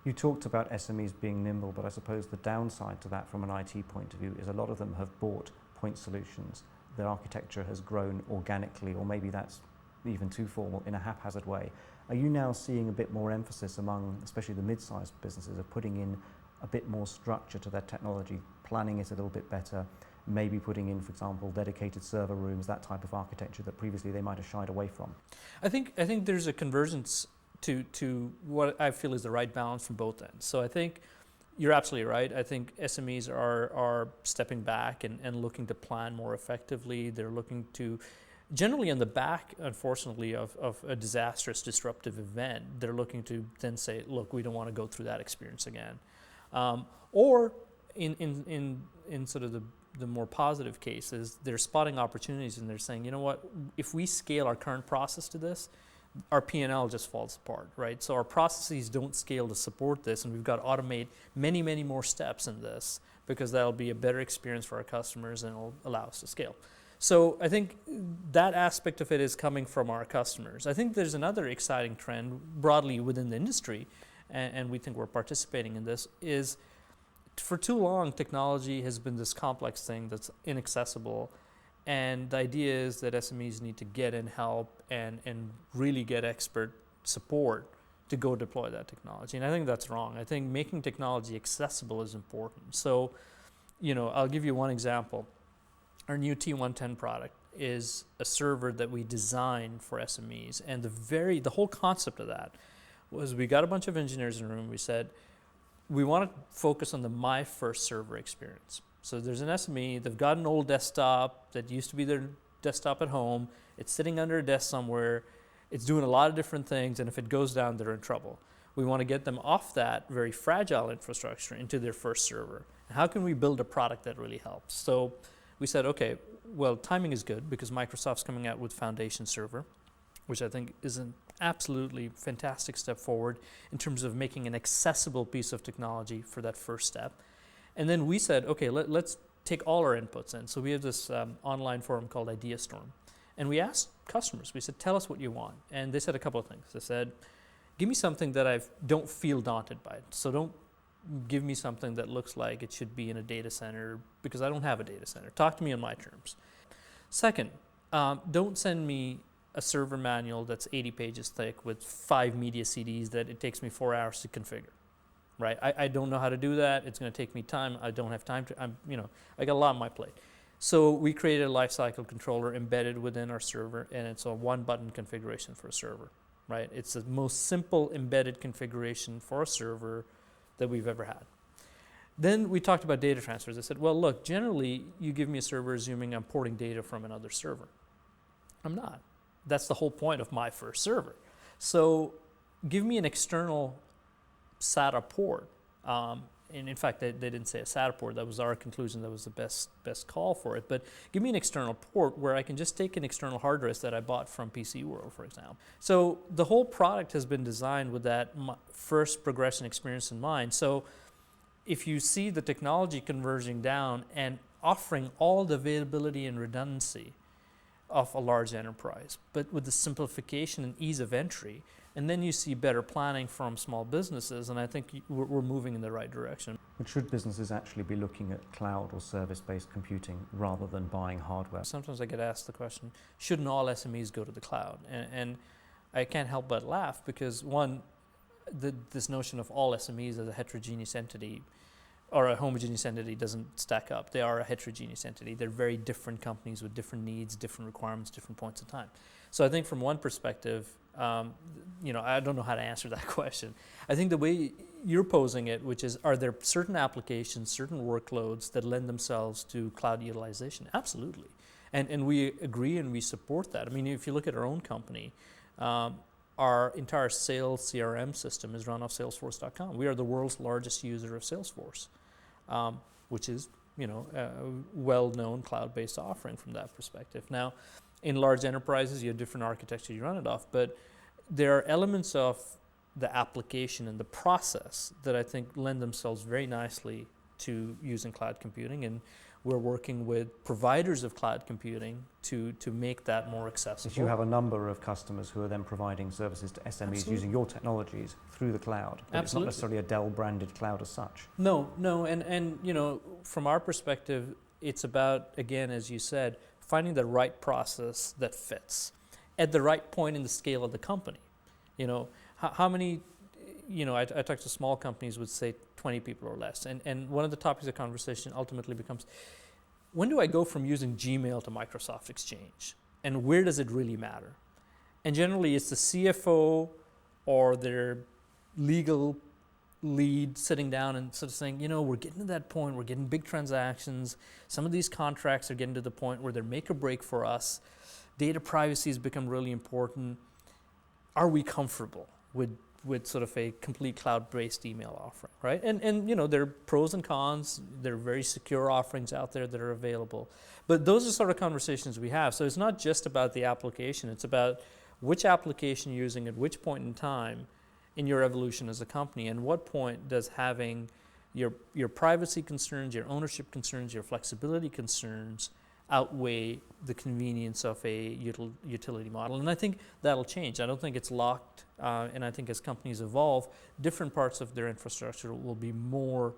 You talked about SMEs being nimble, but I suppose the downside to that from an IT point of view is a lot of them have bought point solutions. Their architecture has grown organically, or maybe that's even too formal, in a haphazard way. Are you now seeing a bit more emphasis among, especially the mid-sized businesses, of putting in a bit more structure to their technology, planning it a little bit better, maybe putting in, for example, dedicated server rooms, that type of architecture that previously they might have shied away from? I think there's a convergence to what I feel is the right balance from both ends. So I think you're absolutely right. I think SMEs are stepping back and looking to plan more effectively. They're looking to, generally on the back, unfortunately, of a disastrous, disruptive event, they're looking to then say, look, we don't want to go through that experience again. Or in sort of the more positive cases, they're spotting opportunities and they're saying, you know what, if we scale our current process to this, our P&L just falls apart, right? So our processes don't scale to support this, and we've got to automate many, many more steps in this because that'll be a better experience for our customers and it'll allow us to scale. So I think that aspect of it is coming from our customers. I think there's another exciting trend broadly within the industry, and we think we're participating in this, is for too long technology has been this complex thing that's inaccessible. And the idea is that SMEs need to get in help and really get expert support to go deploy that technology. And I think that's wrong. I think making technology accessible is important. So, I'll give you one example. Our new T110 product is a server that we designed for SMEs. And the whole concept of that was we got a bunch of engineers in a room. We said, we want to focus on the My First Server experience. So there's an SME, they've got an old desktop that used to be their desktop at home. It's sitting under a desk somewhere. It's doing a lot of different things, and if it goes down, they're in trouble. We want to get them off that very fragile infrastructure into their first server. How can we build a product that really helps? So we said, okay, well, timing is good because Microsoft's coming out with Foundation Server, which I think is an absolutely fantastic step forward in terms of making an accessible piece of technology for that first step. And then we said, okay, let's take all our inputs in. So we have this online forum called IdeaStorm. And we asked customers, we said, tell us what you want. And they said a couple of things. They said, give me something that I don't feel daunted by. So don't give me something that looks like it should be in a data center because I don't have a data center. Talk to me on my terms. Second, don't send me a server manual that's 80 pages thick with 5 media CDs that it takes me 4 hours to configure. Right, I don't know how to do that. It's going to take me time. I don't have time to. I got a lot on my plate. So we created a lifecycle controller embedded within our server, and it's a one-button configuration for a server. Right, it's the most simple embedded configuration for a server that we've ever had. Then we talked about data transfers. I said, well, look, generally you give me a server assuming I'm porting data from another server. I'm not. That's the whole point of My First Server. So give me an external SATA port, and in fact they didn't say a SATA port. That was our conclusion. That was the best call for it. But give me an external port where I can just take an external hard disk that I bought from PC World, for example. So the whole product has been designed with that first progression experience in mind. So if you see the technology converging down and offering all the availability and redundancy of a large enterprise, but with the simplification and ease of entry, and then you see better planning from small businesses, and I think we're moving in the right direction. But should businesses actually be looking at cloud or service-based computing rather than buying hardware? Sometimes I get asked the question, shouldn't all SMEs go to the cloud? And I can't help but laugh because, one, this notion of all SMEs as a heterogeneous entity or a homogeneous entity doesn't stack up. They are a heterogeneous entity. They're very different companies with different needs, different requirements, different points of time. So I think from one perspective, I don't know how to answer that question. I think the way you're posing it, which is, are there certain applications, certain workloads that lend themselves to cloud utilization? Absolutely. And we agree and we support that. I mean, if you look at our own company, our entire sales CRM system is run off Salesforce.com. We are the world's largest user of Salesforce, which is, a well-known cloud-based offering from that perspective. Now, in large enterprises, you have different architecture you run it off, but there are elements of the application and the process that I think lend themselves very nicely to using cloud computing. And we're working with providers of cloud computing to make that more accessible. So you have a number of customers who are then providing services to SMEs Absolutely. using your technologies through the cloud. But it's not Absolutely. necessarily a Dell branded cloud as such. No, and you know, from our perspective, it's about, again, as you said, finding the right process that fits at the right point in the scale of the company. You know, how many, you know, I talk to small companies with, say, 20 people or less, and one of the topics of conversation ultimately becomes, when do I go from using Gmail to Microsoft Exchange? And where does it really matter? And generally it's the CFO or their legal lead sitting down and sort of saying, you know, we're getting to that point, we're getting big transactions, some of these contracts are getting to the point where they're make or break for us, data privacy has become really important. Are we comfortable with sort of a complete cloud-based email offering, right? And you know, there are pros and cons, there are very secure offerings out there that are available, but those are sort of conversations we have. So it's not just about the application, it's about which application you're using at which point in time in your evolution as a company, and what point does having your privacy concerns, your ownership concerns, your flexibility concerns outweigh the convenience of a utility model. And I think that'll change. I don't think it's locked, and I think as companies evolve, different parts of their infrastructure will be more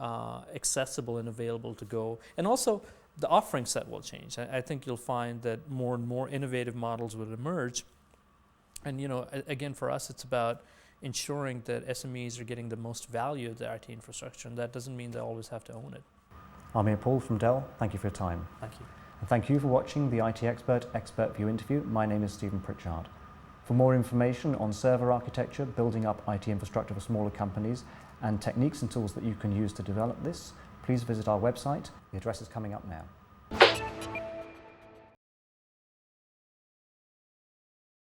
accessible and available to go. And also, the offering set will change. I think you'll find that more and more innovative models will emerge. And you know, again, for us, it's about ensuring that SMEs are getting the most value of their IT infrastructure, and that doesn't mean they always have to own it. Aamir Paul from Dell, thank you for your time. Thank you. And thank you for watching the IT Expert View interview. My name is Stephen Pritchard. For more information on server architecture, building up IT infrastructure for smaller companies, and techniques and tools that you can use to develop this, please visit our website. The address is coming up now.